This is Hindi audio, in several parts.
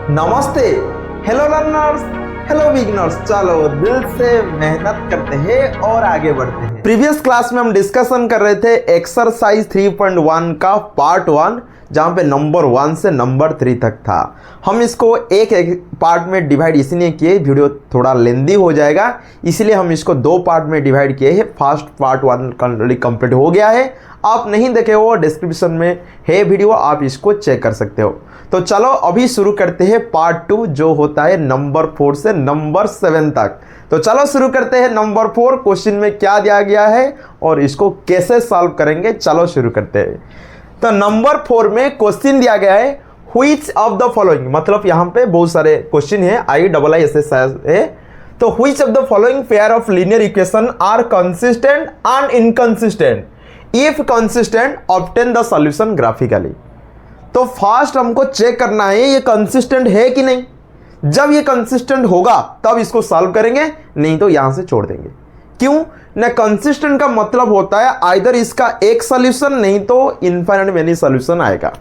नमस्ते, हेलो लर्नर्स, हेलो बिगिनर्स। चलो दिल से मेहनत करते हैं और आगे बढ़ते हैं। प्रीवियस क्लास में हम डिस्कशन कर रहे थे एक्सरसाइज 3.1 का पार्ट 1, जहाँ पे नंबर 1 से नंबर 3 तक था। हम इसको एक एक पार्ट में डिवाइड इसलिए किए, वीडियो थोड़ा लेंदी हो जाएगा, इसलिए हम इसको 2 पार्ट में डिवाइड किए हैं। फर्स्ट पार्ट 1 ऑलरेडी कंप्लीट हो गया है, आप नहीं देखे हो डिस्क्रिप्शन में है वीडियो, आप इसको चेक कर सकते हो। तो चलो अभी शुरू करते हैं पार्ट 2, जो होता है नंबर 4 से नंबर 7 तक। तो चलो शुरू करते हैं। नंबर 4 क्वेश्चन में क्या दिया गया है और इसको कैसे सॉल्व करेंगे, चलो शुरू करते हैं। तो नंबर 4 में क्वेश्चन दिया गया है व्हिच ऑफ द फॉलोइंग, मतलब यहाँ पे बहुत सारे क्वेश्चन है, IISS है। तो which of the following pair of linear equation are consistent and inconsistent, if consistent obtain the solution graphically. तो फर्स्ट हमको चेक करना है ये कंसिस्टेंट है कि नहीं। जब ये कंसिस्टेंट होगा तब इसको सॉल्व करेंगे, नहीं तो यहां से छोड़ देंगे। क्यों ना, कंसिस्टेंट का मतलब होता है आइदर इसका एक सॉल्यूशन, नहीं तो इनफाइनाइट मेनी सॉल्यूशन आएगा।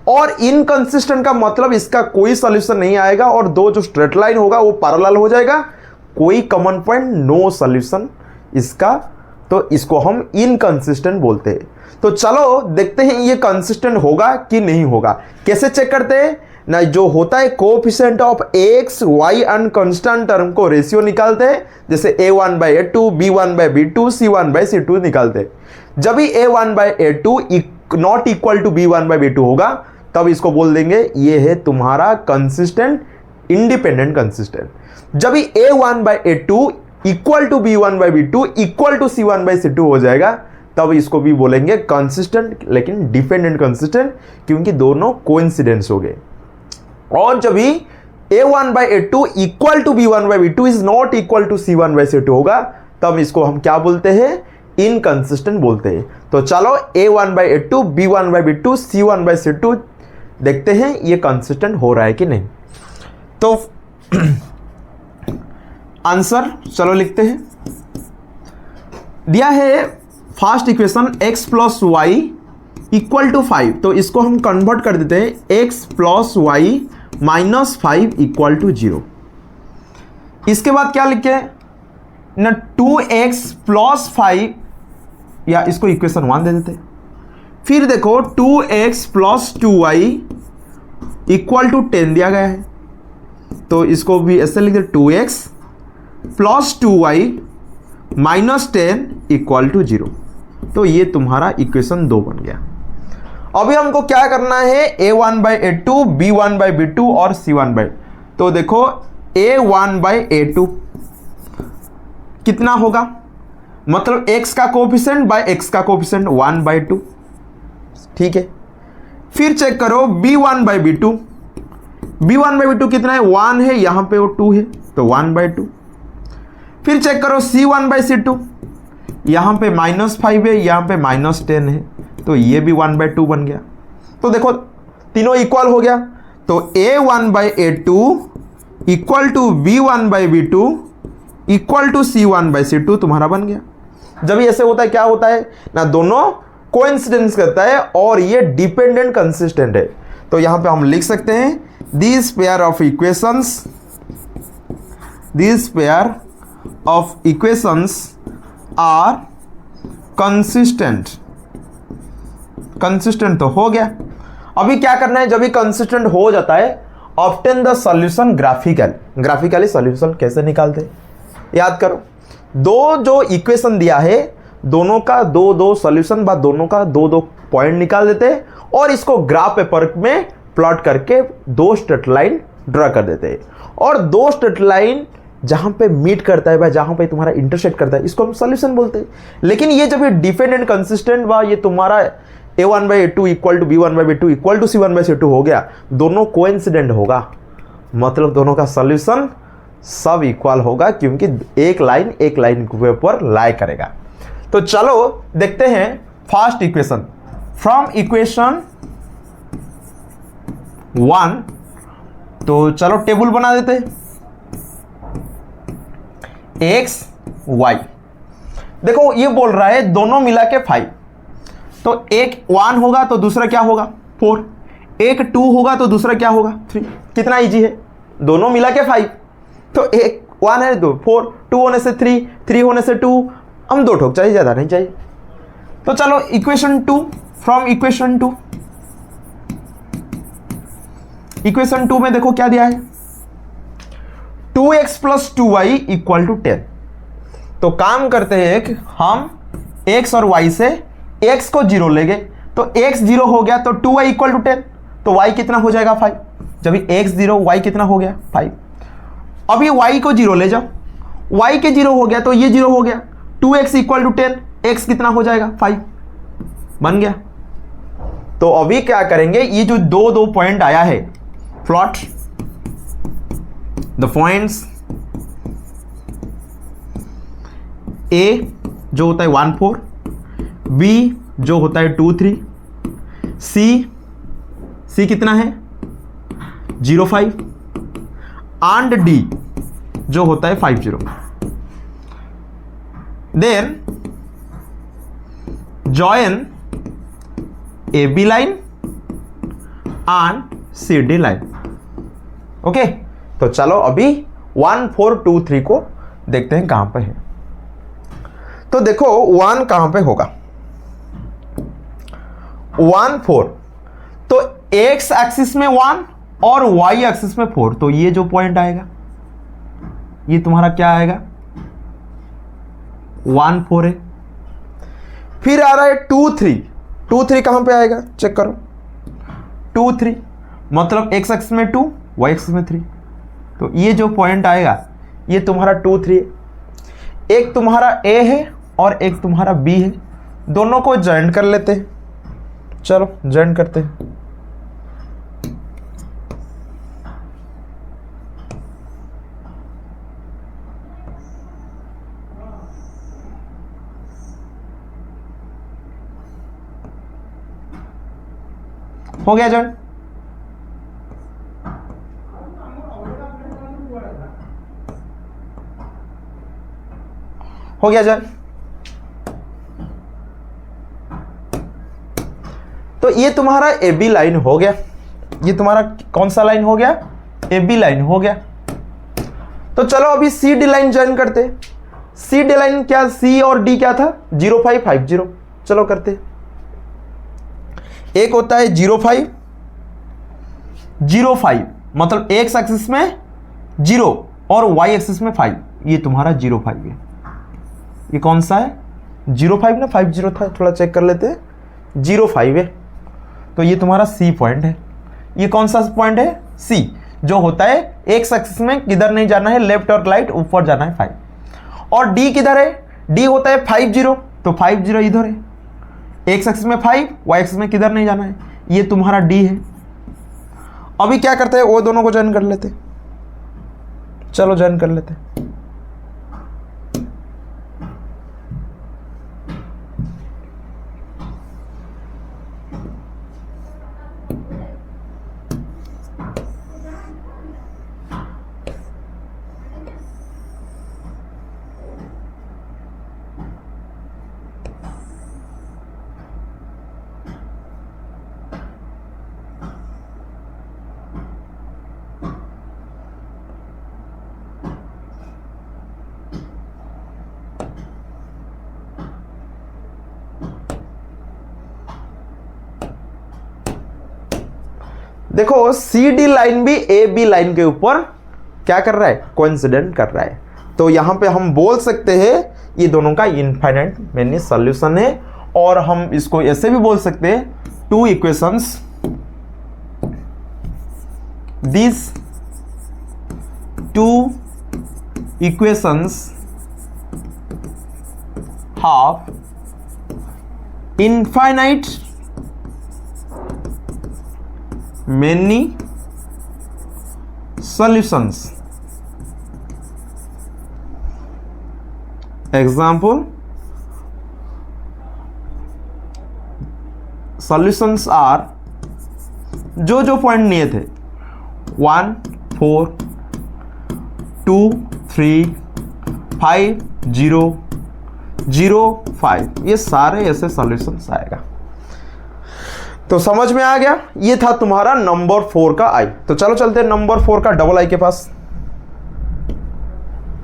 और इनकंसिस्टेंट का मतलब इसका कोई सॉल्यूशन नहीं आएगा और दो जो स्ट्रेट लाइन होगा वो पैरेलल हो जाएगा, कोई कॉमन पॉइंट, नो सॉल्यूशन इसका, तो इसको हम इनकंसिस्टेंट बोलते हैं। तो चलो देखते हैं ये कंसिस्टेंट होगा कि नहीं होगा। कैसे चेक करते हैं ना, जो होता है coefficient of x y and constant term को रेशियो निकालते हैं, जैसे a1/a2, b1/b2, c1/c2 निकालते हैं। जब भी a1/a2 not equal to b1/b2 होगा तब इसको बोल देंगे ये है तुम्हारा कंसिस्टेंट इंडिपेंडेंट कंसिस्टेंट। जब भी a1/a2 equal to b1/b2 equal to c1/c2 हो जाएगा तब इसको भी बोलेंगे कंसिस्टेंट, लेकिन डिपेंडेंट कंसिस्टेंट, क्योंकि दोनों कोइंसिडेंस हो गए। और जब भी a1/a2 equal to b1/b2 is not equal to c1/c2 होगा तब इसको हम क्या बोलते हैं, इनकंसिस्टेंट बोलते हैं। तो चलो a1/a2 b1/b2 c1/c2 देखते हैं ये कंसिस्टेंट हो रहा है कि नहीं। तो आंसर चलो लिखते हैं। दिया है first equation x plus y equal to 5, तो इसको हम कन्वर्ट कर देते हैं x plus y minus 5 equal to 0। इसके बाद क्या लिखे ना, 2x प्लस 5, या इसको इक्वेशन 1 दे देते हैं। फिर देखो 2x plus 2y equal to 10 दिया गया है, तो इसको भी ऐसे लिख दे 2x plus 2y minus 10 equal to 0। तो ये तुम्हारा इक्वेशन 2 बन गया। अभी हमको क्या करना है, a1/a2 b1/b2 और c1/, तो देखो a1/a2 कितना होगा, मतलब x का कोएफिशिएंट बाय x का कोएफिशिएंट 1/2, ठीक है। फिर चेक करो b1/b2, b1/b2 कितना है, 1 है, यहां पे वो 2 है, तो 1/2। फिर चेक करो c1/c2, यहां पे -5 है, यहां पे -10 है, तो ये भी 1/2 बन गया। तो देखो तीनों इक्वल हो गया, तो a1/a2 equal to b1/b2 equal to c1/c2 तुम्हारा बन गया। जब ये ऐसे होता है क्या होता है ना, दोनों कोइंसिडेंस करता है और ये डिपेंडेंट कंसिस्टेंट है। तो यहां पे हम लिख सकते हैं this pair of equations are consistent. Consistent तो हो गया। अभी क्या करना है, जब भी कंसिस्टेंट हो जाता है obtain the solution graphically solution कैसे निकालते हैं, याद करो। दो जो इक्वेशन दिया है दोनों का दो सॉल्यूशन, बाद दोनों का दो पॉइंट निकाल देते हैं और इसको ग्राफ पेपर में प्लॉट करके 2 स्ट्रेट लाइन ड्रा कर देते हैं। और 2 स्ट्रेट लाइन जहां पे मीट करता है, जहां पे तुम्हारा इंटरसेक्ट करता है, इसको हम सॉल्यूशन बोलते हैं। लेकिन ये जब ये डिपेंडेंट कंसिस्टेंट व ये तुम्हारा a1/a2 equal to b1/b2 equal to c1/c2 हो गया, दोनों कोइंसिडेंट होगा, मतलब दोनों का सॉल्यूशन सब इक्वल होगा, क्योंकि एक लाइन के ऊपर लाई करेगा। तो चलो देखते हैं फर्स्ट इक्वेशन फ्रॉम इक्वेशन 1। तो चलो टेबल बना देते हैं, x y, देखो ये बोल रहा है दोनों मिला के 5, तो एक 1 होगा तो दूसरा क्या होगा 4, एक 2 होगा तो दूसरा क्या होगा 3। कितना इजी है, दोनों मिला के 5, तो एक 1 है तो 4, 2 होने से 3, 3 होने से 2, हम 2 ठोक चाहिए, ज़्यादा नहीं चाहिए। तो चलो इक्वेशन 2, फ्रॉम इक्वेशन 2, इक्वेशन 2 में देखो क्या दिया है, 2x plus 2y equal to 10। तो काम करते हैं कि हम x और y से x को 0 लेंगे, तो x 0 हो गया तो 2y इक्वल टू 10, तो y कितना हो जाएगा 5। जब x 0, y कितना हो गया 5। अभी y को 0 ले जाओ, y के 0 हो गया तो ये 0 हो गया, 2x इक्वल टू 10, x कितना हो जाएगा 5, बन गया। तो अभी क्या करेंगे, ये जो दो पॉइंट आया है, प्लॉट द पॉइंट्स A जो होता है 1 4, B जो होता है 2 3, C कितना है 0 5, एंड D जो होता है 5 0। Then join AB line and CD line. Okay, तो चलो अभी 1 4 2 3 को देखते हैं कहां पे है। तो देखो 1 कहां पे होगा, 1 4, तो x एक्सिस में 1 और y एक्सिस में 4, तो ये जो पॉइंट आएगा ये तुम्हारा क्या आएगा 1 4 है। फिर आ रहा है 2 3, 2 3 कहां पे आएगा चेक करो, 2 3 मतलब x एक्सिस में 2, y एक्सिस में 3, तो ये जो पॉइंट आएगा ये तुम्हारा 2 3 है। एक तुम्हारा A है और एक तुम्हारा B है, दोनों को जॉइन कर लेते हैं। चलो जॉइन करते हैं। हो गया जॉइन, हो गया जॉइन। तो ये तुम्हारा AB लाइन हो गया, ये तुम्हारा कौन सा लाइन हो गया AB लाइन हो गया। तो चलो अभी CD लाइन ज्वाइन करते। CD लाइन क्या, C और D क्या था 0 5 5 0। चलो करते, एक होता है 0 5 0 5 मतलब x एक्सिस में 0 और y एक्सिस में 5, ये तुम्हारा 0 5 है। ये कौन सा है 0 5 ना 5 0 था, थोड़ा चेक कर लेते हैं, 0 5 है। तो ये तुम्हारा C पॉइंट है। ये कौन सा पॉइंट है C, जो होता है x एक्सिस में किधर नहीं जाना है, लेफ्ट और राइट, ऊपर जाना है 5। और D किधर है, D होता है 5 0, तो 5 0 इधर है, x एक्सिस में 5, y एक्सिस में किधर नहीं जाना है, ये तुम्हारा D है। अभी क्या करते हैं, वो दोनों को ज्वाइन कर लेते, चलो ज्वाइन कर लेते। देखो CD लाइन भी AB लाइन के ऊपर क्या कर रहा है, कोइंसिडेंट कर रहा है। तो यहां पे हम बोल सकते हैं ये दोनों का इनफाइनाइट मैनी सॉल्यूशन है। और हम इसको ऐसे भी बोल सकते हैं, two equations, this two equations have infinite many solutions. Example, solutions are जो पॉइंट लिए थे 1 4 2 3 5 0 0 5, ये सारे ऐसे सॉल्यूशंस आएगा। तो समझ में आ गया, ये था तुम्हारा नंबर 4 का आई। तो चलो चलते हैं नंबर 4 का डबल आई के पास।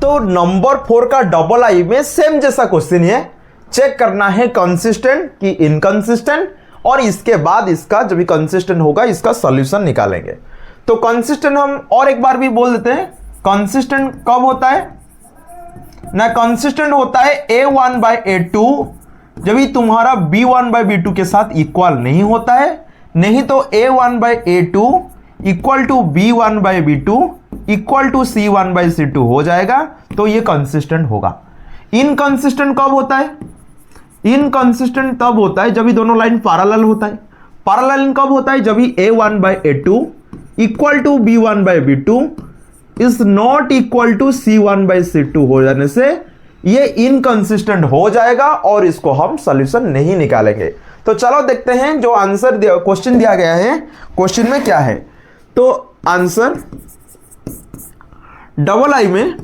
तो नंबर 4 का डबल आई में सेम जैसा क्वेश्चन है, चेक करना है कंसिस्टेंट कि इनकंसिस्टेंट, और इसके बाद इसका जब भी कंसिस्टेंट होगा इसका सॉल्यूशन निकालेंगे। तो कंसिस्टेंट हम और एक बार भी बोल देते हैं, कंसिस्टेंट कब होता है ना, कंसिस्टेंट होता है a1/a2 जब भी तुम्हारा b1/b2 के साथ इक्वल नहीं होता है, नहीं तो a1/a2 equal to b1/b2 equal to c1/c2 हो जाएगा, तो ये कंसिस्टेंट होगा। इनकंसिस्टेंट कब होता है, इनकंसिस्टेंट तब होता है जब भी दोनों लाइन पैरेलल होता है। पैरेलल कब होता है, जब भी a1/a2 equal to b1/b2 is not equal to c1/c2 हो जाने से ये इनकंसिस्टेंट हो जाएगा और इसको हम सॉल्यूशन नहीं निकालेंगे। तो चलो देखते हैं जो आंसर क्वेश्चन दिया गया है, क्वेश्चन में क्या है। तो आंसर डबल आई में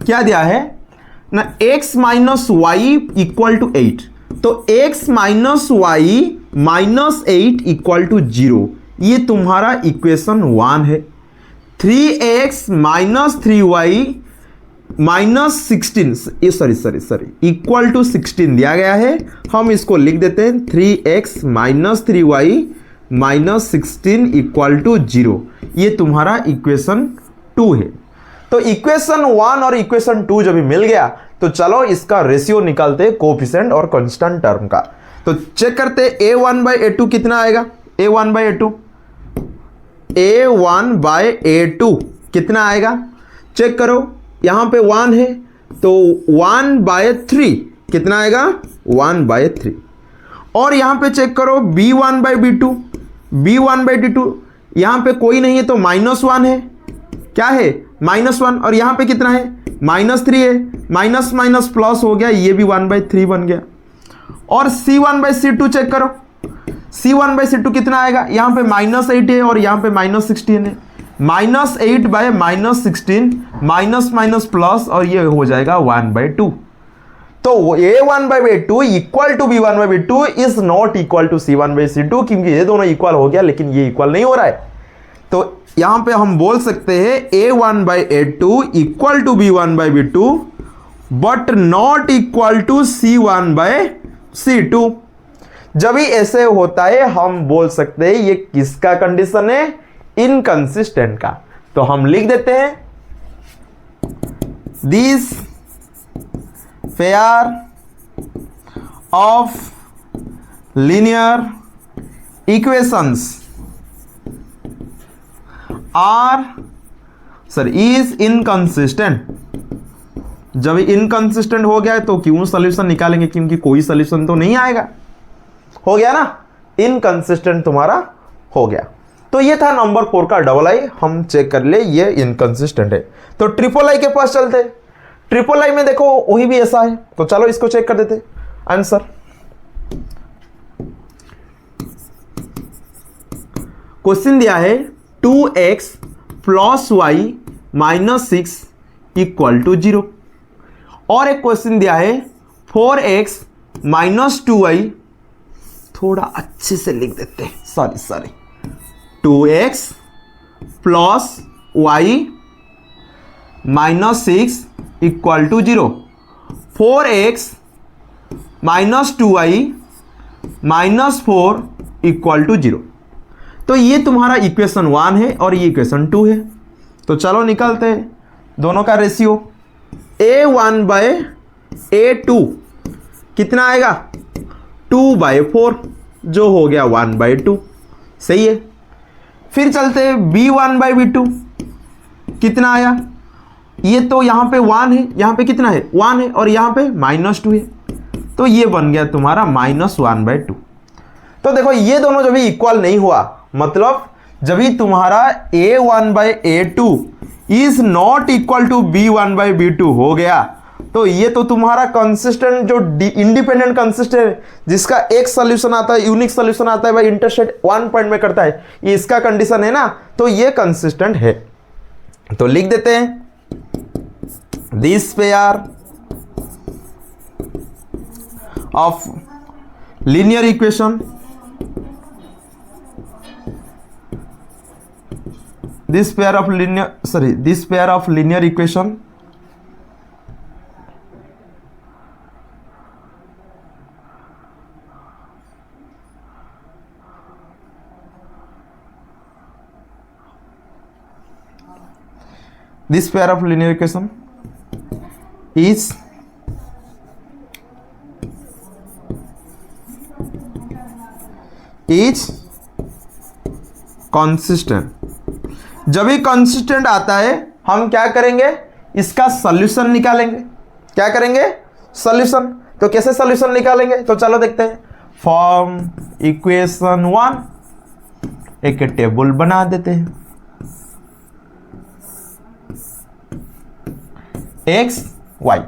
क्या दिया है ना, x minus y equal to 8। तो x minus y minus 8 equal to 0, ये तुम्हारा इक्वेशन 1 है। 3x minus 3y minus 16 sorry equal to 16 दिया गया है, हम इसको लिख देते हैं 3x minus 3y minus 16 equal to 0, ये तुम्हारा इक्वेशन 2 है। तो इक्वेशन 1 और इक्वेशन 2 जब भी मिल गया तो चलो इसका रेशियो निकालते हैं कोएफिशिएंट और कांस्टेंट टर्म का। तो चेक करते हैं a1/a2 कितना आएगा, a1/a2 कितना आएगा, चेक करो, यहां पे 1 है तो 1/3 कितना आएगा, 1/3। और यहां पे चेक करो b1/b2 यहां पे कोई नहीं है तो -1 है, क्या है -1, और यहां पे कितना है -3 है, माइनस माइनस प्लस हो गया, ये भी 1/3 बन गया। और c1/c2 चेक करो, c1/c2 कितना आएगा, यहां पे -8 है और यहां पे -16 है, -8/-16 माइनस माइनस प्लस और ये हो जाएगा 1/2। तो a1/a2 equal to b1/b2 is not equal to c1/c2, क्योंकि ये दोनों इक्वल हो गया लेकिन ये इक्वल नहीं हो रहा है। तो यहां पे हम बोल सकते हैं a1/a2 equal to b1/b2 but not equal to c1/c2। जब भी ऐसे होता है हम बोल सकते हैं ये किसका कंडीशन है, इनकंसिस्टेंट का। तो हम लिख देते हैं this pair of linear equations is inconsistent. जब इनकंसिस्टेंट हो गया है तो क्यों सॉल्यूशन निकालेंगे, क्योंकि कोई सॉल्यूशन तो नहीं आएगा, हो गया ना, इनकंसिस्टेंट तुम्हारा हो गया। तो ये था नंबर 4 का डबल आई, हम चेक कर ले ये इनकंसिस्टेंट है। तो ट्रिपल आई के पास चलते। ट्रिपल आई में देखो वही भी ऐसा है, तो चलो इसको चेक कर देते आंसर। क्वेश्चन दिया है 2x plus y minus 6 equal to 0, और एक क्वेश्चन दिया है 4x माइनस 2y, थोड़ा अच्छे से लिख देते हैं, sorry 2x plus y minus 6 equal to 0, 4x minus 2y minus 4 equal to 0। तो ये तुम्हारा इक्वेशन 1 है और ये इक्वेशन 2 है। तो चलो निकालते हैं दोनों का रेशियो। a1/a2 कितना आएगा, 2/4 जो हो गया 1/2, सही है। फिर चलते हैं b1/b2 कितना आया, ये तो यहां पे 1 है, यहां पे कितना है 1 है और यहां पे -2 है, तो ये बन गया तुम्हारा -1/2। तो देखो ये दोनों जब भी इक्वल नहीं हुआ, मतलब जब भी तुम्हारा a1/a2 is not equal to b1/b2 हो गया, तो ये तो तुम्हारा कंसिस्टेंट जो इंडिपेंडेंट कंसिस्टेंट जिसका एक सॉल्यूशन आता है, यूनिक सॉल्यूशन आता है भाई, इंटरसेक्ट 1 पॉइंट में करता है, ये इसका कंडीशन है ना, तो ये कंसिस्टेंट है। तो लिख देते हैं this pair of linear equation this pair of linear equation is consistent। जब भी consistent आता है हम क्या करेंगे, इसका सॉल्यूशन निकालेंगे। क्या करेंगे, सॉल्यूशन। तो कैसे सॉल्यूशन निकालेंगे, तो चलो देखते हैं। फॉर्म इक्वेशन 1 एक टेबल बना देते हैं। x y,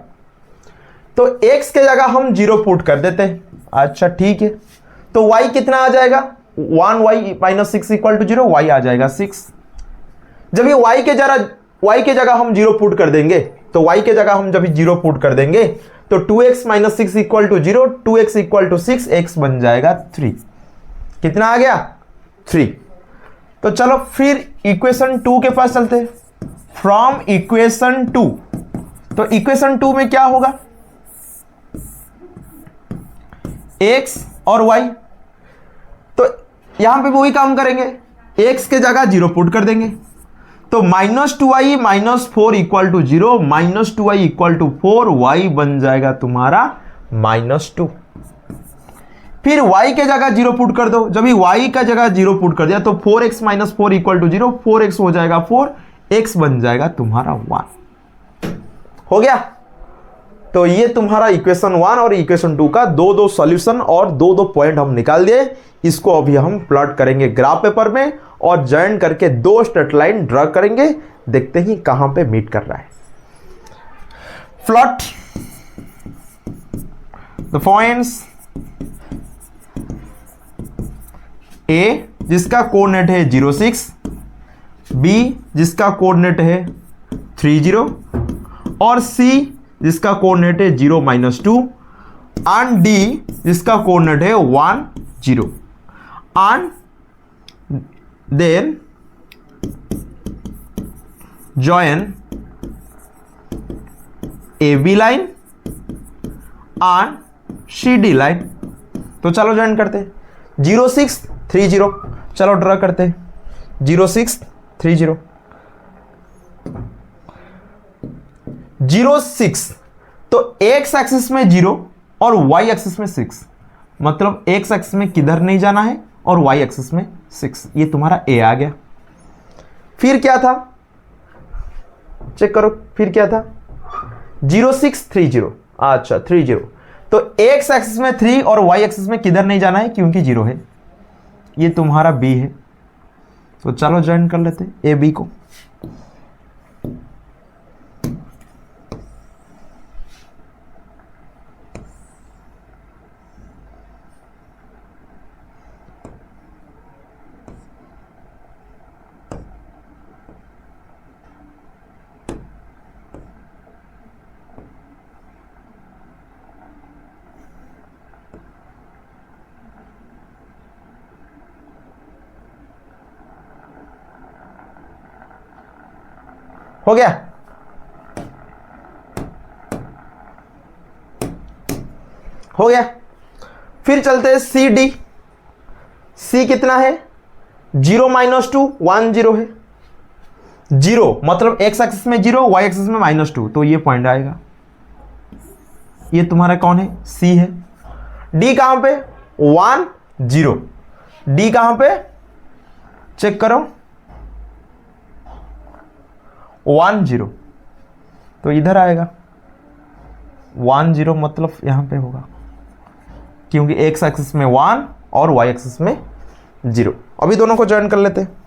तो x के जगह हम 0 पुट कर देते हैं। अच्छा ठीक है, तो y कितना आ जाएगा, 1y minus 6 equal to 0, y आ जाएगा 6। जब ये y के जगह हम 0 पुट कर देंगे, तो y के जगह हम जब 0 पुट कर देंगे तो 2x minus 6 equal to 0, 2x equal to 6, x बन जाएगा 3। कितना आ गया, 3। तो चलो फिर इक्वेशन 2 के पास चलते हैं। फ्रॉम इक्वेशन 2, तो इक्वेशन 2 में क्या होगा, x और y। तो यहां पे वही काम करेंगे, x के जगह 0 पुट कर देंगे। तो -2y minus 4 equal to 0, -2y equal to 4, y बन जाएगा तुम्हारा -2। फिर y के जगह 0 पुट कर दो। जब y का जगह 0 पुट कर दिया तो 4x minus 4 equal to 0, 4x हो जाएगा 4, x बन जाएगा तुम्हारा 1। हो गया। तो ये तुम्हारा इक्वेशन 1 और इक्वेशन 2 का दो सॉल्यूशन और दो पॉइंट हम निकाल दिए। इसको अभी हम प्लॉट करेंगे ग्राफ पेपर में और जॉइन करके 2 स्ट्रेट लाइन ड्रा करेंगे। देखते ही कहां पे मीट कर रहा है। प्लॉट द पॉइंट्स A जिसका कोऑर्डिनेट है 0 6, B जिसका कोऑर्डिनेट है 3 0 और C जिसका कोऑर्डिनेट है 0 -2 एंड D जिसका कोऑर्डिनेट है 1 0 and then join AB line and CD line. तो चलो ज्वाइन करते हैं। 0 6 3 0, चलो ड्रा करते हैं। 0 6 3 0 0 6, तो x एक्सिस में 0 और y एक्सिस में 6, मतलब x एक्सिस में किधर नहीं जाना है और y एक्सिस में 6। ये तुम्हारा a आ गया। फिर क्या था, चेक करो, फिर क्या था 0 6 3 0। अच्छा 3 0, तो x एक्सिस में 3 और y एक्सिस में किधर नहीं जाना है क्योंकि 0 है। ये तुम्हारा b है। तो चलो ज्वाइन कर लेते हैं a b को। हो गया। हो गया। फिर चलते हैं सी डी। सी कितना है, 0 -2 1 0 है। 0 मतलब x एक्सिस में 0, y एक्सिस में -2, तो ये पॉइंट आएगा। ये तुम्हारा कौन है, सी है। डी कहां पे, 1 0। डी कहां पे, चेक करो 1 0, तो इधर आएगा 1 0, मतलब यहां पे होगा क्योंकि x एक्सिस में 1 और y एक्सिस में 0। अभी दोनों को ज्वाइन कर लेते हैं।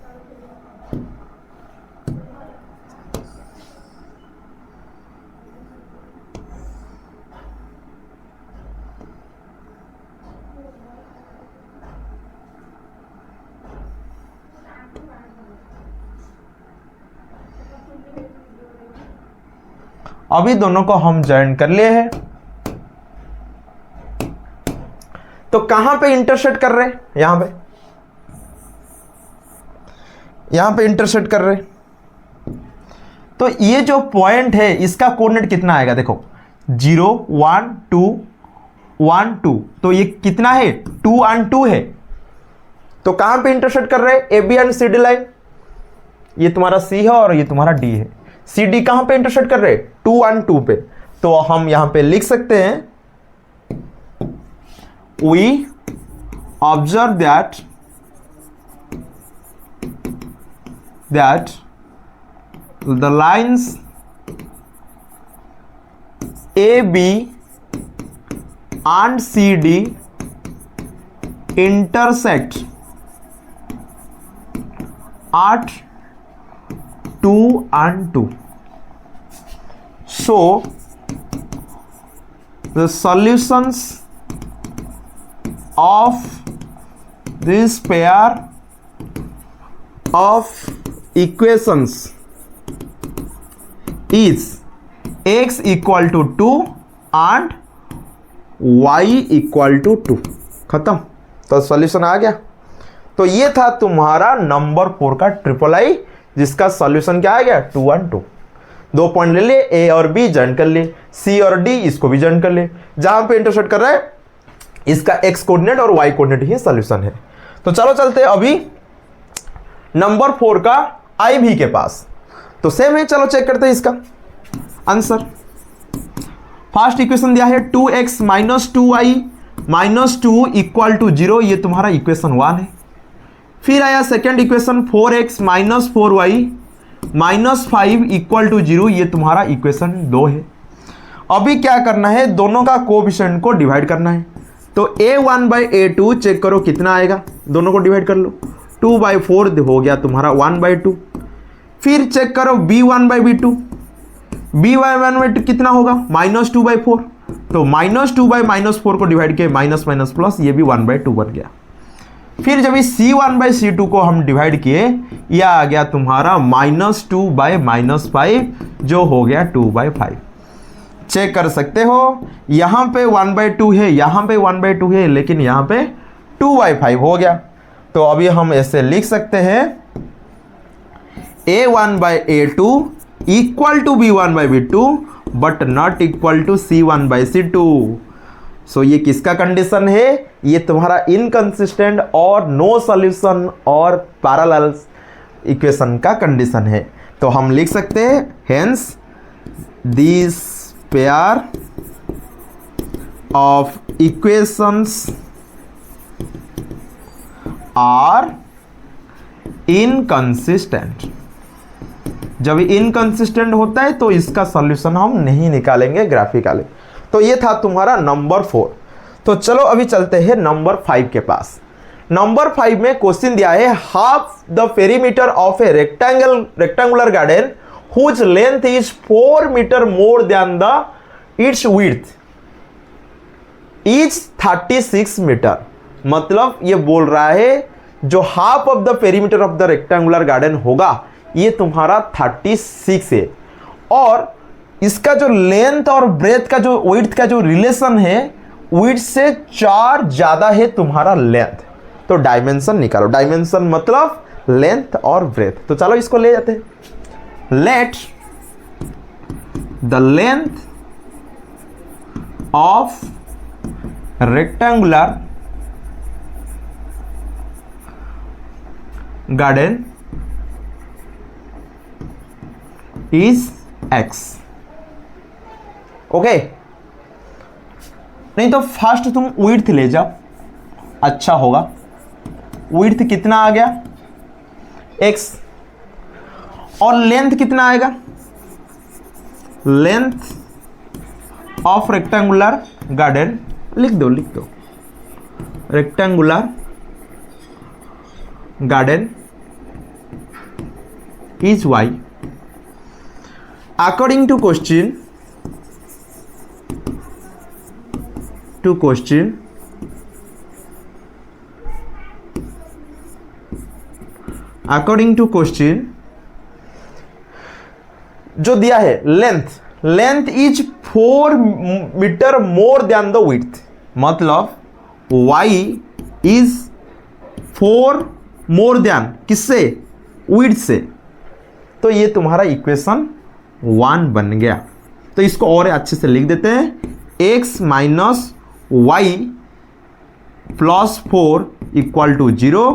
अभी दोनों को हम ज्वाइन कर लिए हैं। तो कहां पे इंटरसेक्ट कर रहे हैं, यहां पे। यहां पे इंटरसेक्ट कर रहे, तो ये जो पॉइंट है इसका कोऑर्डिनेट कितना आएगा, देखो 0 1 2 1 2, तो ये कितना है 2 and 2 है। तो कहां पे इंटरसेक्ट कर रहे हैं, A B and C D line, ये तुम्हारा सी है और ये तुम्हारा डी है। सी डी कहां पे इंटरसेक्ट कर रहे हैं, 2 and 2 पे। तो हम यहां पे लिख सकते हैं, we observe that the lines AB and CD intersect at 2 and 2. So the solutions of this pair of equations is x equal to 2 and y equal to 2। खत्म, तो सॉल्यूशन आ गया। तो ये था तुम्हारा नंबर 4 का ट्रिपल आई, जिसका सॉल्यूशन क्या आ गया 2 and 2। 2 पॉइंट ले लिए, ए और बी जॉइन कर लिए, सी और डी इसको भी जॉइन कर लिए, जहां पे इंटरसेक्ट कर रहा है इसका एक्स कोऑर्डिनेट और वाई कोऑर्डिनेट ही सॉल्यूशन है। तो चलो चलते हैं अभी नंबर 4 का आई भी के पास। तो सेम है, चलो चेक करते हैं इसका आंसर। फर्स्ट इक्वेशन दिया है 2x minus 2y minus 2 equal to 0, ये तुम्हारा इक्वेशन 1 है। फिर आया second equation 4x minus 4y minus 5 equal to 0, ये तुम्हारा इक्वेशन 2 है। अभी क्या करना है, दोनों का कोएफिशिएंट को डिवाइड करना है। तो a1 बाई a2 चेक करो कितना आएगा, दोनों को डिवाइड कर लो, 2/4 हो गया तुम्हारा 1/2। फिर चेक करो b1 बाई b2, b1/2 कितना होगा -2/4, तो -2 बाई -4 को डिवाइड किया, माइनस माइनस प्लस, ये भी 1/2 बन गया। फिर जब इस c1 बाई c2 को हम डिवाइड किए, यह आ गया तुम्हारा -2 बाई -5, जो हो गया 2/5। चेक कर सकते हो, यहां पे 1/2 है, यहां पे 1/2 है, लेकिन यहां पे 2/5 हो गया। तो अभी हम ऐसे लिख सकते हैं a1 by a2 equal to b1 by b2 but not equal to c1 by c2। So ये किसका कंडीशन है, ये तुम्हारा इनकंसिस्टेंट और नो सॉल्यूशन और पैरेलल इक्वेशन का कंडीशन है। तो हम लिख सकते हैं hence this pair of equations are inconsistent. जब इनकंसिस्टेंट होता है तो इसका सॉल्यूशन हम नहीं निकालेंगे ग्राफिकली। तो ये था तुम्हारा नंबर 4। तो चलो अभी चलते हैं नंबर 5 के पास। नंबर 5 में क्वेश्चन दिया है half the perimeter of a rectangular garden whose length is 4 metre more than the its width is 36 metre. मतलब ये बोल रहा है जो half of the perimeter of the rectangular garden होगा ये तुम्हारा 36 है, और इसका जो लेंथ और ब्रेथ का जो विड्थ का जो रिलेशन है, विड्थ से 4 ज्यादा है तुम्हारा लेंथ। तो डायमेंशन निकालो, डायमेंशन मतलब लेंथ और ब्रेथ। तो चलो इसको ले जाते हैं। Let the length of rectangular garden is x। Okay, नहीं तो फर्स्ट तुम विड्थ ले जाओ, अच्छा होगा। विड्थ कितना आ गया x, और लेंथ कितना आएगा, लेंथ ऑफ रेक्टेंगुलर गार्डन लिख दो, लिख दो rectangular garden is y। According to question, according to question जो दिया है length is 4 metre more than the width, मतलब y इज 4 मोर देन किससे, विड्थ से, तो ये तुम्हारा इक्वेशन 1 बन गया। तो इसको और अच्छे से लिख देते हैं, x minus y plus 4 equal to 0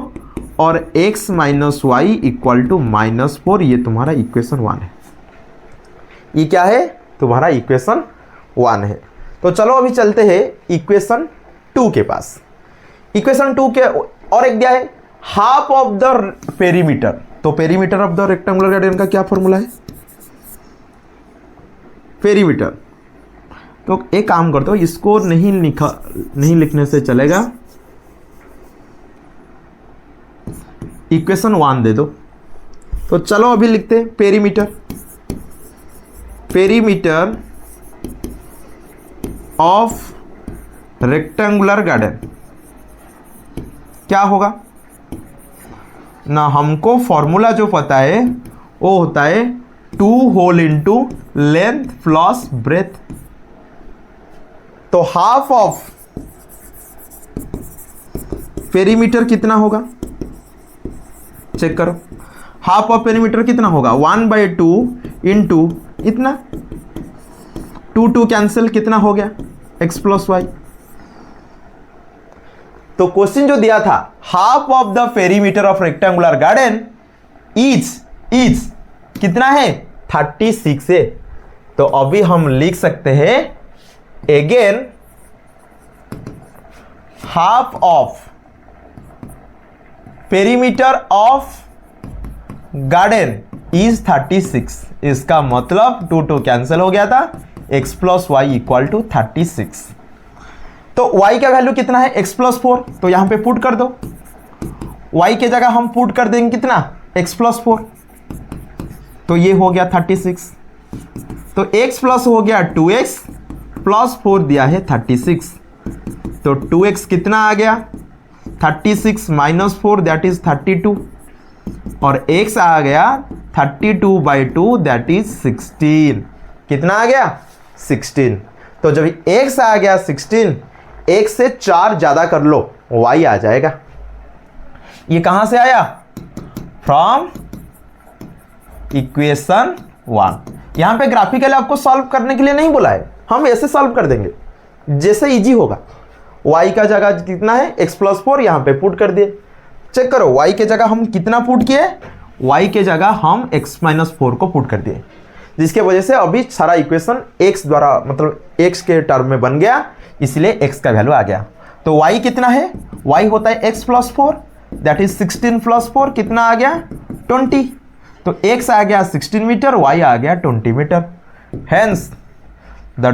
और x minus y equal to -4, ये तुम्हारा इक्वेशन 1 है। ये क्या है? तुम्हारा इक्वेशन 1 है। तो चलो अभी चलते हैं इक्वेशन 2 के पास। इक्वेशन 2 के और एक दिया है हाफ ऑफ द पेरीमीटर। तो perimeter of the rectangular garden का क्या फॉर्मूला है? पेरीमीटर। तो एक काम करते हो, इसको नहीं लिखने से चलेगा, इक्वेशन 1 दे दो। तो चलो अभी लिखते हैं perimeter. Perimeter of rectangular garden क्या होगा ना? हमको फॉर्मूला जो पता है वो होता है 2 whole into length plus breadth. तो हाफ ऑफ पेरीमीटर कितना होगा? चेक करो, हाफ ऑफ पेरीमीटर कितना होगा? 1/2 इंटू इतना, 2 कैंसिल, कितना हो गया? x plus y. तो क्वेश्चन जो दिया था half of the perimeter of rectangular garden is कितना है? 36 है। तो अभी हम लिख सकते हैं again half of perimeter of garden is 36। इसका मतलब 2 कैंसिल हो गया था, x plus y equal to 36। तो y का वैल्यू कितना है? x plus 4। तो यहां पे पुट कर दो, y के जगह हम पुट कर देंगे कितना? x plus 4। तो ये हो गया 36। तो x प्लस हो गया 2x प्लस 4 दिया है 36। तो 2x कितना आ गया? 36 माइनस 4 दैट इज 32 और x आ गया 32/2 दैट इज 16। कितना आ गया? 16। तो जब x आ गया 16, x से 4 ज्यादा कर लो, y आ जाएगा। ये कहां से आया? From equation 1। यहां पे ग्राफिकली आपको सॉल्व करने के लिए नहीं बोला है, हम ऐसे सॉल्व कर देंगे जैसे इजी होगा। y का जगह कितना है? x प्लस 4, यहां पे पुट कर दिए। चेक करो, y के जगह हम कितना पुट किए? y के जगह हम x माइनस 4 को पुट कर दिए, जिसके वजह से अभी सारा इक्वेशन x द्वारा मतलब x के टर्म में बन गया, इसलिए x का वैल्यू आ गया। तो y कितना है? y होता है x plus 4 that is 16 plus 4, कितना आ गया? 20। तो x आ गया 16 मीटर, y आ गया 20 metre. Hence the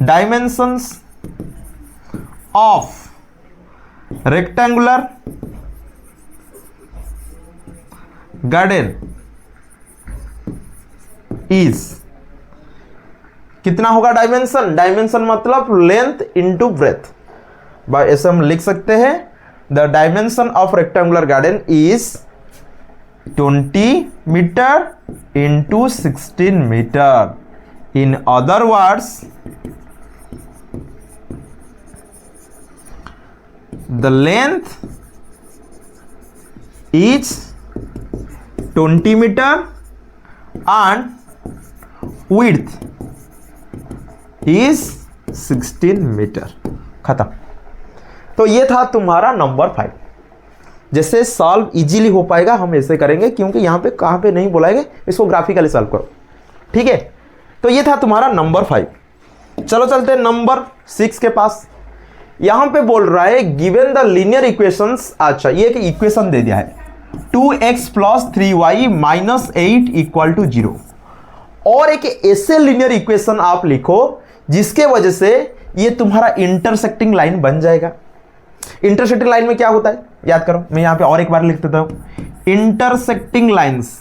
dimensions of rectangular garden is, कितना होगा डायमेंशन? डायमेंशन मतलब लेंथ इंटू ब्रेथ। ऐसे हम लिख सकते हैं the dimension of rectangular garden is 20 metre into 16 metre. In other words the length is 20 meter and width is 16 metre. खत्म। तो ये था तुम्हारा नंबर 5। जैसे सॉल्व इजीली हो पाएगा हम ऐसे करेंगे, क्योंकि यहां पे कहां पे नहीं बुलाएंगे, इसको ग्राफिकली सॉल्व करो। ठीक है, तो ये था तुम्हारा नंबर 5। चलो चलते हैं नंबर 6 के पास। यहां पे बोल रहा है गिवन द लीनियर इक्वेशंस। अच्छा, ये एक इक्वेशन दे दिया है 2x plus 3y minus 8 equal to 0। और एक ऐसे लीनियर इक्वेशन आप लिखो जिसके वजह से ये तुम्हारा इंटरसेक्टिंग लाइन बन जाएगा। इंटरसेक्टिंग लाइन में क्या होता है याद करो, मैं यहां पे और एक बार लिख देता हूं। इंटरसेक्टिंग लाइंस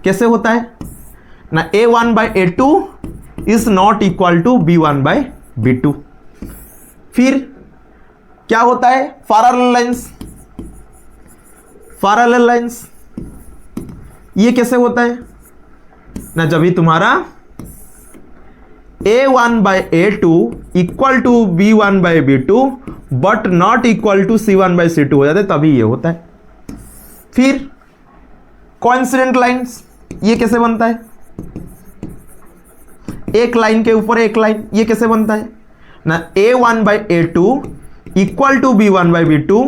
कैसे होता है ना, a1/a2 is not equal to b1/b2। फिर क्या होता है? Parallel lines. पैरेलल लाइंस ये कैसे होता है ना, जब भी तुम्हारा A1 by A2 equal to B1 by B2 but not equal to C1 by C2 हो जाता है, तभी ये होता है। फिर कोइंसिडेंट लाइंस, ये कैसे बनता है? एक लाइन के ऊपर एक लाइन, ये कैसे बनता है ना? A1 by A2 equal to B1 by B2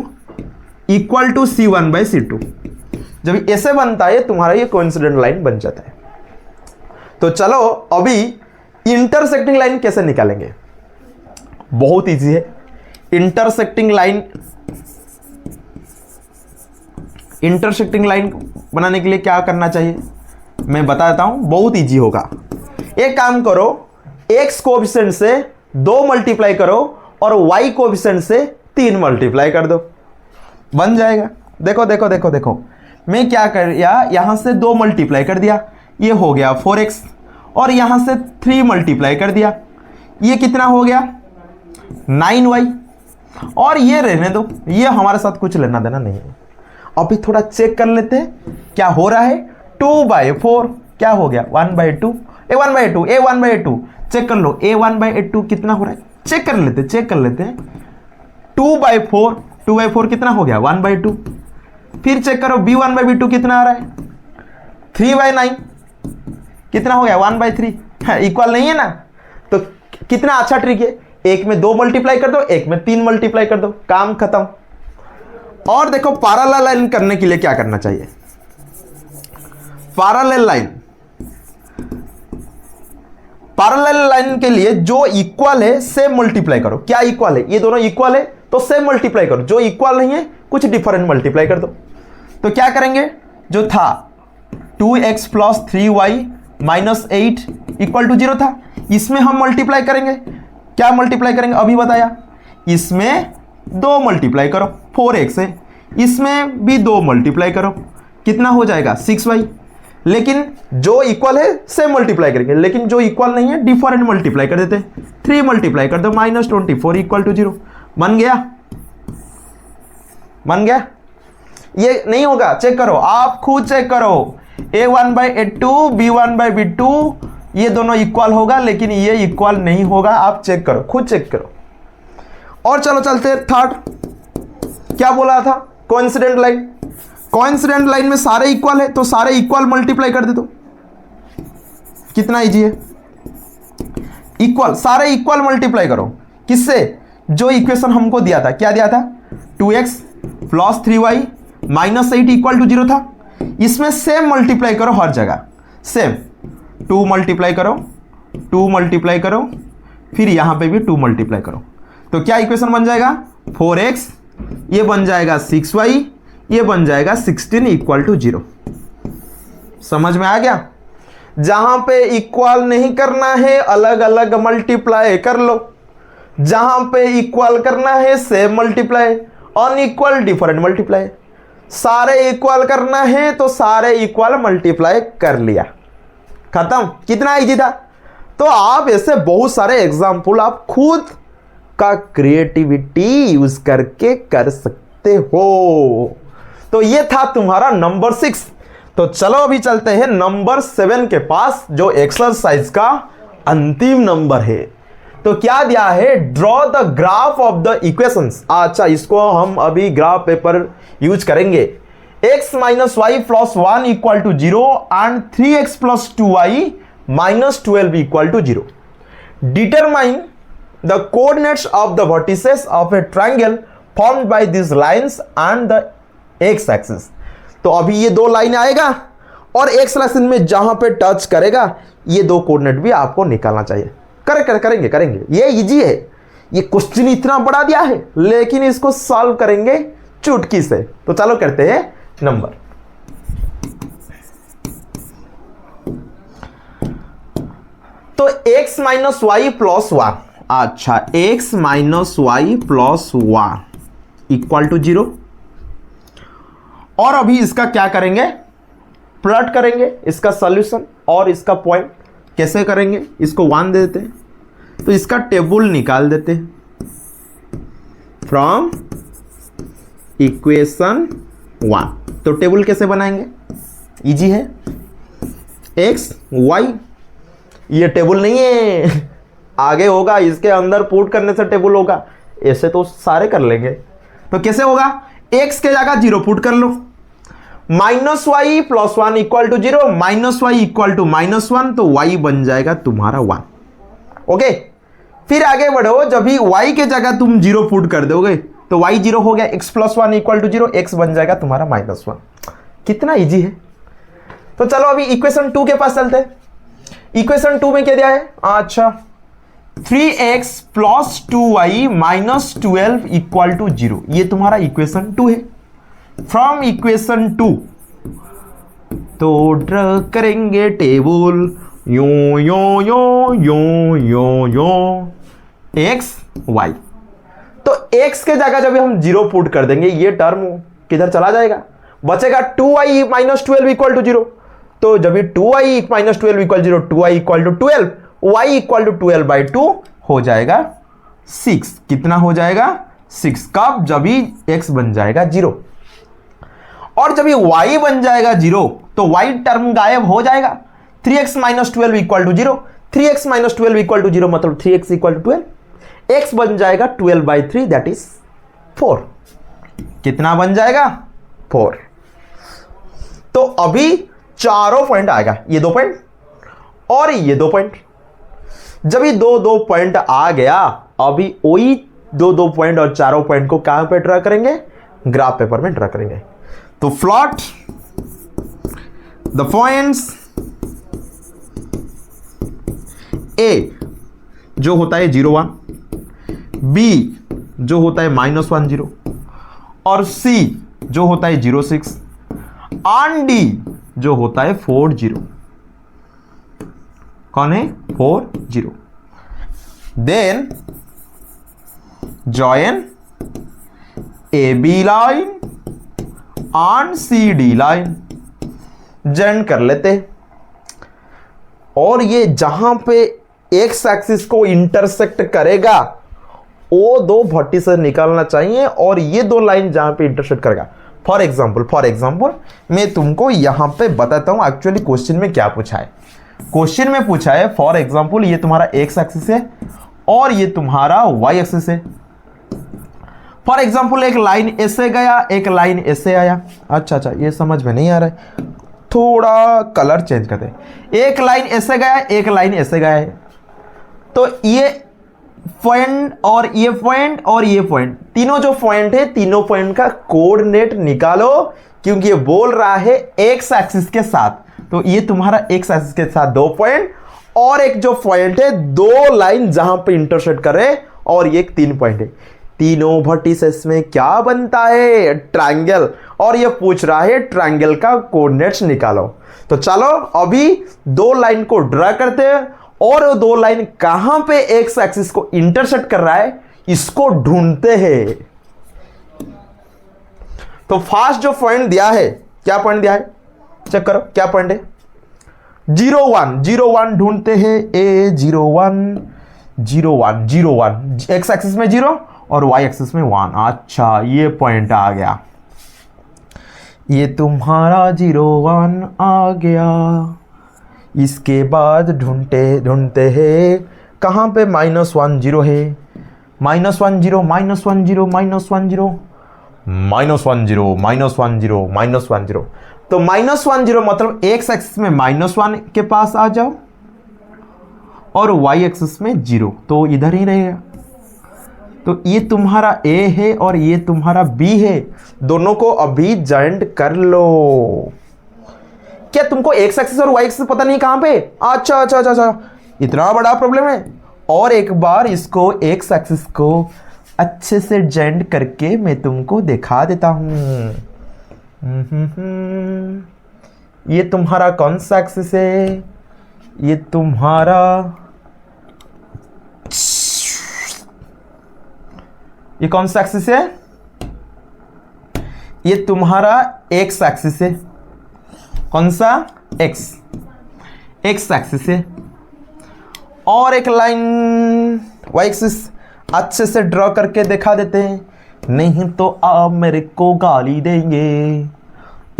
equal to C1 by C2। जब ऐसे बनता है तुम्हारा ये कोइंसिडेंट लाइन बन जाता है। तो चलो अभी इंटरसेक्टिंग लाइन कैसे निकालेंगे? बहुत इजी है। इंटरसेक्टिंग लाइन बनाने के लिए क्या करना चाहिए मैं बता देता हूं, बहुत इजी होगा। एक काम करो, x कोएफिशिएंट से 2 मल्टीप्लाई करो और y कोएफिशिएंट से 3 मल्टीप्लाई कर दो, बन जाएगा। देखो देखो देखो देखो, मैं क्या कर यहां से 2 मल्टीप्लाई कर दिया, ये हो गया 4x, और यहां से 3 मल्टीप्लाई कर दिया, ये कितना हो गया 9y, और ये रहने दो, ये हमारे साथ कुछ लेना देना नहीं है। अभी थोड़ा चेक कर लेते हैं क्या हो रहा है। 2/4 क्या हो गया 1/2, A1/2 चेक कर लो, A1/2 कितना हो रहा है, चेक कर लेते हैं। 2/4 कितना हो गया 1/2। फिर चेक करो B1/B2 कितना आ रहा है 3/9 कितना हो गया 1/3। इक्वल नहीं है ना? तो कितना अच्छा ट्रिक है, एक में 2 मल्टीप्लाई कर दो, एक में 3 मल्टीप्लाई कर दो, काम खत्म। और देखो पैरेलल लाइन करने के लिए क्या करना चाहिए? पैरेलल लाइन के लिए जो इक्वल है सेम मल्टीप्लाई करो। क्या इक्वल है? ये दोनों इक्वल है तो सेम मल्टीप्लाई करो, जो इक्वल नहीं है कुछ डिफरेंट मल्टीप्लाई कर दो। तो क्या करेंगे, जो था 2x plus 3y minus 8 equal to 0 था, इसमें हम मल्टीप्लाई करेंगे। क्या मल्टीप्लाई करेंगे अभी बताया, इसमें 2 मल्टीप्लाई करो 4x है, इसमें भी 2 मल्टीप्लाई करो, कितना हो जाएगा 6y। लेकिन जो इक्वल है सेम मल्टीप्लाई करेंगे, लेकिन जो इक्वल नहीं है डिफरेंट मल्टीप्लाई कर देते। 3 मल्टीप्लाई कर दो -24 इक्वल टू 0, बन गया। ये नहीं होगा, चेक करो, आप खुद चेक करो। A1/A2 B1/B2 ये दोनों इक्वल होगा, लेकिन ये इक्वल नहीं होगा, आप चेक करो, खुद चेक करो। और चलो चलते थर्ड, क्या बोला था, कोइंसिडेंट लाइन में सारे इक्वल है तो सारे इक्वल मल्टीप्लाई कर दे दो, कितना इजी है। सारे इक्वल मल्टीप्लाई करो, किससे? जो इक्वेशन हमको दिया था, क्या दिया था 2x plus 3y minus 8 equal to 0 था, इसमें सेम मल्टीप्लाई करो हर जगह, सेम 2 मल्टीप्लाई करो, फिर यहां पे भी 2 मल्टीप्लाई करो। तो क्या इक्वेशन बन जाएगा 4x, ये बन जाएगा 6y, ये बन जाएगा 16 इक्वल टू 0। समझ में आ गया? जहां पे इक्वल नहीं करना है अलग अलग मल्टीप्लाई कर लो, जहां पे इक्वल करना है same multiply, unequal different multiply. सारे इक्वल करना है तो सारे इक्वल मल्टीप्लाई कर लिया, खत्म। कितना इजी था। तो आप ऐसे बहुत सारे एग्जाम्पल आप खुद का क्रिएटिविटी यूज करके कर सकते हो। तो ये था तुम्हारा नंबर 6। तो चलो अभी चलते हैं नंबर 7 के पास, जो एक्सरसाइज का अंतिम नंबर है। तो क्या दिया है, draw the graph of the equations. अच्छा, इसको हम अभी ग्राफ पेपर यूज करेंगे। x minus y plus 1 equal to 0 and 3x plus 2y minus 12 equal to 0। Determine the coordinates of the vertices of a triangle formed by this lines and the x axis. तो अभी ये 2 लाइन आएगा और x लाइन में जहां पे टच करेगा ये 2 कोऑर्डिनेट भी आपको निकालना चाहिए। करेंगे, ये इजी है। ये क्वेश्चन इतना बड़ा दिया है लेकिन इसको सॉल्व करेंगे चुटकी से। तो चलो करते हैं नंबर। तो x माइनस वाई प्लस 1, अच्छा x minus y plus 1 equal to 0। और अभी इसका क्या करेंगे, प्लॉट करेंगे इसका सॉल्यूशन और इसका पॉइंट। कैसे करेंगे, इसको 1 दे देते हैं तो इसका टेबल निकाल देते हैं फ्रॉम इक्वेशन 1। तो टेबल कैसे बनाएंगे, इजी है। x y, ये टेबल नहीं है, आगे होगा, इसके अंदर पुट करने से टेबल होगा, ऐसे तो सारे कर लेंगे। तो कैसे होगा, x के जगह 0 पुट कर लो, -y + 1 = 0, -y = -1, तो y बन जाएगा तुम्हारा 1। ओके, फिर आगे बढ़ो, जब भी y के जगह तुम 0 पुट कर दोगे तो y 0 हो गया, x + 1 = 0, x बन जाएगा तुम्हारा -1। कितना इजी है। तो चलो अभी इक्वेशन 2 के पास चलते हैं। इक्वेशन 2 में क्या दिया है, अच्छा 3x + 2y - 12 = 0, ये तुम्हारा इक्वेशन 2 है। फ्रॉम इक्वेशन 2 तो ड्रा करेंगे टेबल, यो यो यो यो यो यो x y। तो x के जगह जब हम 0 पुट कर देंगे, ये टर्म किधर चला जाएगा, बचेगा 2y - 12 = 0। तो जब ये 2y - 12 = 0, 2y = 12, y = 12/2 हो जाएगा 6। कितना हो जाएगा, 6। कब, जब भी x बन जाएगा 0, और जब ये y बन जाएगा 0 तो y टर्म गायब हो जाएगा। 3x - 12 = 0, 3x - 12 = 0 मतलब 3x = 12, x बन जाएगा 12/3, दैट इज 4। कितना बन जाएगा, 4। तो अभी चारों पॉइंट आएगा, ये 2 पॉइंट और ये 2 पॉइंट। जब ये 2 पॉइंट आ गया, अभी वही 2 पॉइंट और चारों पॉइंट को कहां पे ड्रा करेंगे, ग्राफ पेपर में ड्रा करेंगे। तो प्लॉट द पॉइंट्स ए जो होता है 0 1, बी जो होता है -1 0, और सी जो होता है 0 6, एंड डी जो होता है 4 0। कौन है, 4 0। Then join A B line and C D line, join कर लेते हैं। और ये जहां पे एक्स एक्सिस को इंटरसेक्ट करेगा वो 2 वर्टिसेस निकालना चाहिए, और ये 2 लाइन जहां पे इंटरसेक्ट करेगा। फॉर एग्जाम्पल मैं तुमको यहां पे बताता हूं एक्चुअली क्वेश्चन में क्या पूछा है। क्वेश्चन में पूछा है, फॉर एग्जाम्पल ये तुम्हारा एक्स एक्सिस है और ये तुम्हारा वाई एक्सिस है। फॉर एग्जाम्पल एक लाइन ऐसे गया, एक लाइन ऐसे आया। अच्छा ये समझ में नहीं आ रहा है, थोड़ा कलर चेंज करते हैं। एक लाइन ऐसे गया, एक लाइन ऐसे गया है, तो ये पॉइंट और ये पॉइंट और ये पॉइंट, तीनों जो पॉइंट है, तीनों पॉइंट का कोऑर्डिनेट निकालो, क्योंकि ये बोल रहा है एक्स एक्सिस के साथ। तो ये तुम्हारा एक्स एक्सिस के साथ 2 पॉइंट, और एक जो पॉइंट है 2 लाइन जहां पे इंटरसेक्ट करे, और ये 3 पॉइंट है। तीनों वर्टिसेस में क्या बनता है, ट्रायंगल। और ये पूछ रहा है ट्रायंगल का कोऑर्डिनेट्स निकालो। तो चलो अभी 2 लाइन को ड्रा करते हैं, और वो 2 लाइन कहां पे एक्स एक्सिस को इंटरसेक्ट कर रहा है इसको ढूंढते हैं। तो फर्स्ट जो पॉइंट दिया है, क्या पॉइंट दिया है, चेक करो क्या पॉइंट है, 0 1 0 1 ढूंढते हैं। ए 0 1 0 1 0 1, एक्स एक्सिस में 0 और वाई एक्सिस में 1। अच्छा ये पॉइंट आ गया, ये तुम्हारा 0 1 आ गया। इसके बाद ढूंढते हैं कहां पे -1 0 है, -1 0 -1 0 -1 0 -1 0 -1 0 -1 0 -1 0। तो -1 0 मतलब एक्स एक्सिस में -1 के पास आ जाओ, और वाई एक्सिस में 0, तो इधर ही रहेगा। तो ये तुम्हारा ए है और ये तुम्हारा बी है, दोनों को अभी जॉइंट कर लो। क्या तुमको एक्स एक्सिस और वाई एक्सिस पता नहीं कहां पे? अच्छा, इतना बड़ा प्रॉब्लम है। और एक बार इसको एक्स एक्सिस को अच्छे से जॉइंट करके मैं तुमको दिखा देता हूं। ये तुम्हारा कौन सा एक्सिस है, ये तुम्हारा ये कौन सा एक्सिस है, ये तुम्हारा एक्स एक्सिस है। कौन सा, एक्स एक्सिस है। और एक लाइन वाई एक्सिस अच्छे से ड्रॉ करके दिखा देते हैं, नहीं तो आप मेरे को गाली देंगे।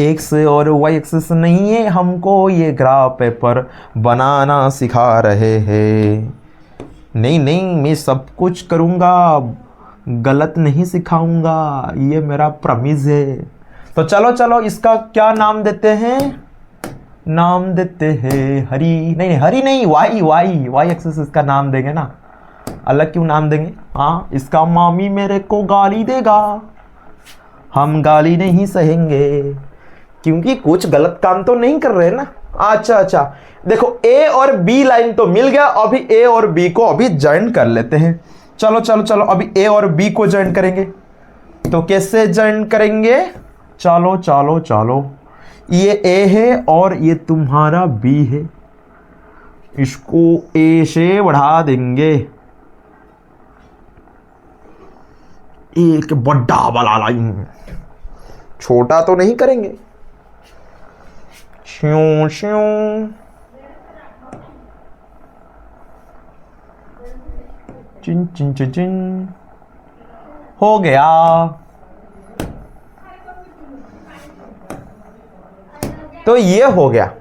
एक्स और वाई एक्सिस नहीं है, हमको ये ग्राफ पेपर बनाना सिखा रहे हैं। नहीं नहीं, मैं सब कुछ करूँगा, गलत नहीं सिखाऊंगा, ये मेरा प्रॉमिस है। तो चलो चलो इसका क्या नाम देते हैं, नाम देते हैं हरी, नहीं हरी नहीं, वाई वाई वाई एक्सेस इसका नाम देंगे ना, अलग क्यों नाम देंगे। हाँ, इसका मामी मेरे को गाली देगा, हम गाली नहीं सहेंगे क्योंकि कुछ गलत काम तो नहीं कर रहे ना। अच्छा अच्छा, देखो ए और बी लाइन तो मिल गया, अभी ए और बी को अभी ज्वाइन कर लेते हैं। चलो चलो चलो, अभी ए और बी को ज्वाइन करेंगे। तो कैसे ज्वाइन करेंगे, चलो चलो चलो, ये ए है और ये तुम्हारा बी है, इसको ए से बढ़ा देंगे, एक बड़ा वाला लाइन, छोटा तो नहीं करेंगे। श्यों श्यों, चिन चिन चिन चिन, हो गया। तो ये हो गया,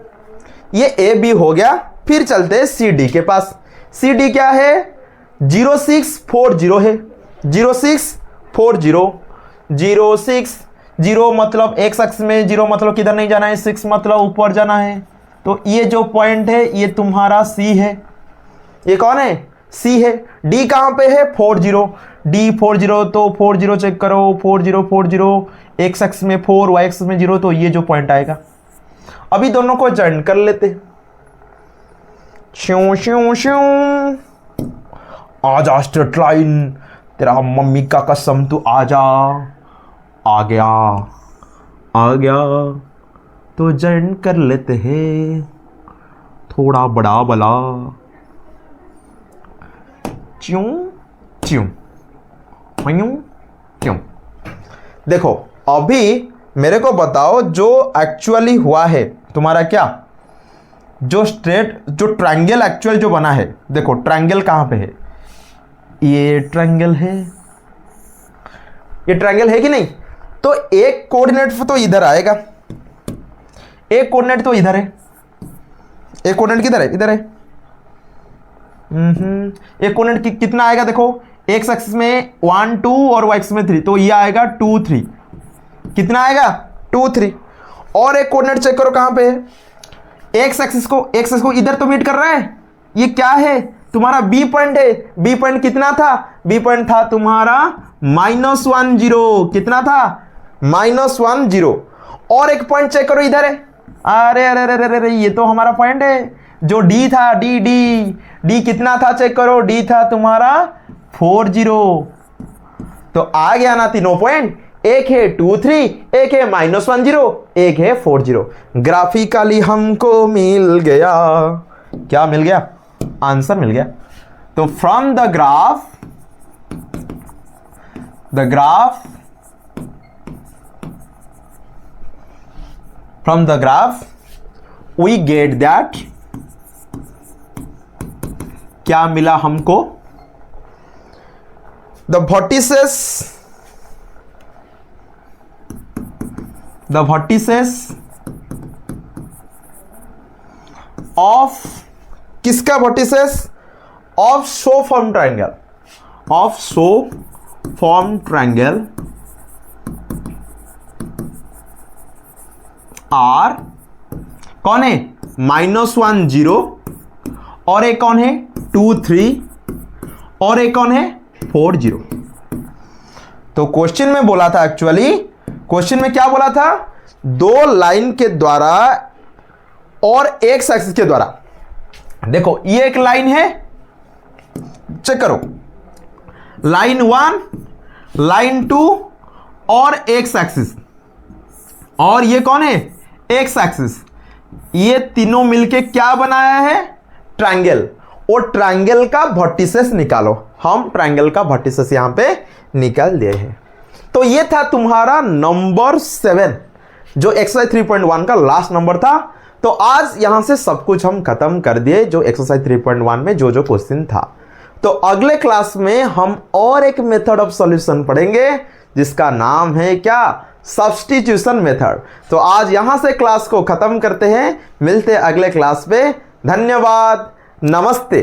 ये ए बी हो गया। फिर चलते हैं सी डी के पास। सी डी क्या है, 0640 है, 0640, 060 मतलब एक्स अक्ष में, 0 मतलब किधर नहीं जाना है, 6 मतलब ऊपर जाना है। तो ये जो पॉइंट है ये तुम्हारा सी है, ये कौन है, सी है। डी कहां पे है, 40, डी 40, तो 40 चेक करो, 40 एक्स अक्ष में 4, वाई अक्ष में 0, तो ये जो पॉइंट आएगा। अभी दोनों को ज्वाइन कर लेते। श्यों श्यों श्यों, आजा स्ट्रेट लाइन, तेरा मम्मी का कसम तू आजा, आ गया आ गया। तो ज्वाइन कर लेते हैं, थोड़ा बड़ा बला, च्यों च्यों च्यों क्यों। देखो अभी मेरे को बताओ जो एक्चुअली हुआ है तुम्हारा, क्या जो स्ट्रेट, जो ट्रायंगल एक्चुअल जो बना है। देखो ट्रायंगल कहां पे है, ये ट्रायंगल है, ये ट्रायंगल है कि नहीं। तो एक कोऑर्डिनेट तो इधर आएगा, एक कोऑर्डिनेट तो इधर है, एक कोऑर्डिनेट किधर है, इधर है। एक कोऑर्डिनेट कितना आएगा, देखो एक्स एक्सिस में 1 2 और वाई एक्सिस में 3, तो ये आएगा 2 3, कितना आएगा 2 3। और एक कोऑर्डिनेट चेक करो कहां पे है, एक्स एक्सिस को इधर तो मीट कर रहा है, ये क्या है तुम्हारा बी पॉइंट है। बी पॉइंट कितना था, बी पॉइंट था तुम्हारा -1 0, कितना था -1 0। और एक पॉइंट चेक करो इधर है, अरे अरे अरे अरे, ये तो हमारा पॉइंट है जो डी था, डी डी डी कितना था चेक करो, डी था तुम्हारा 4 0। तो आ गया ना तीनों पॉइंट, एक है 2 3, एक है -1 0, एक है 4 0। ग्राफिकली हमको मिल गया, क्या मिल गया, आंसर मिल गया। तो from the graph we get that, क्या मिला हमको, the vertices of किसका vertices, of show form triangle are कौन है, -1 0, और एक कौन है 2 3, और एक कौन है 4 0। तो क्वेश्चन में बोला था, एक्चुअली क्वेश्चन में क्या बोला था, दो लाइन के द्वारा और एक एक्सिस के द्वारा। देखो ये एक लाइन है, चेक करो, लाइन 1, लाइन 2 और एक्स एक्सिस, और ये कौन है एक्स एक्सिस। ये तीनों मिलके क्या बनाया है, ट्रायंगल। और ट्रायंगल का वर्टिसेस निकालो, हम ट्रायंगल का वर्टिसेस यहां पे निकाल दिए हैं। तो ये था तुम्हारा नंबर 7, जो एक्सरसाइज 3.1 का लास्ट नंबर था। तो आज यहां से सब कुछ हम खत्म कर दिए, जो एक्सरसाइज 3.1 में जो क्वेश्चन था। तो अगले क्लास में हम और एक मेथड ऑफ सॉल्यूशन पढ़ेंगे, जिसका नाम है क्या, सब्स्टिट्यूशन मेथड। तो आज यहां से क्लास को खत्म करते हैं, मिलते हैं अगले क्लास पे। धन्यवाद, नमस्ते।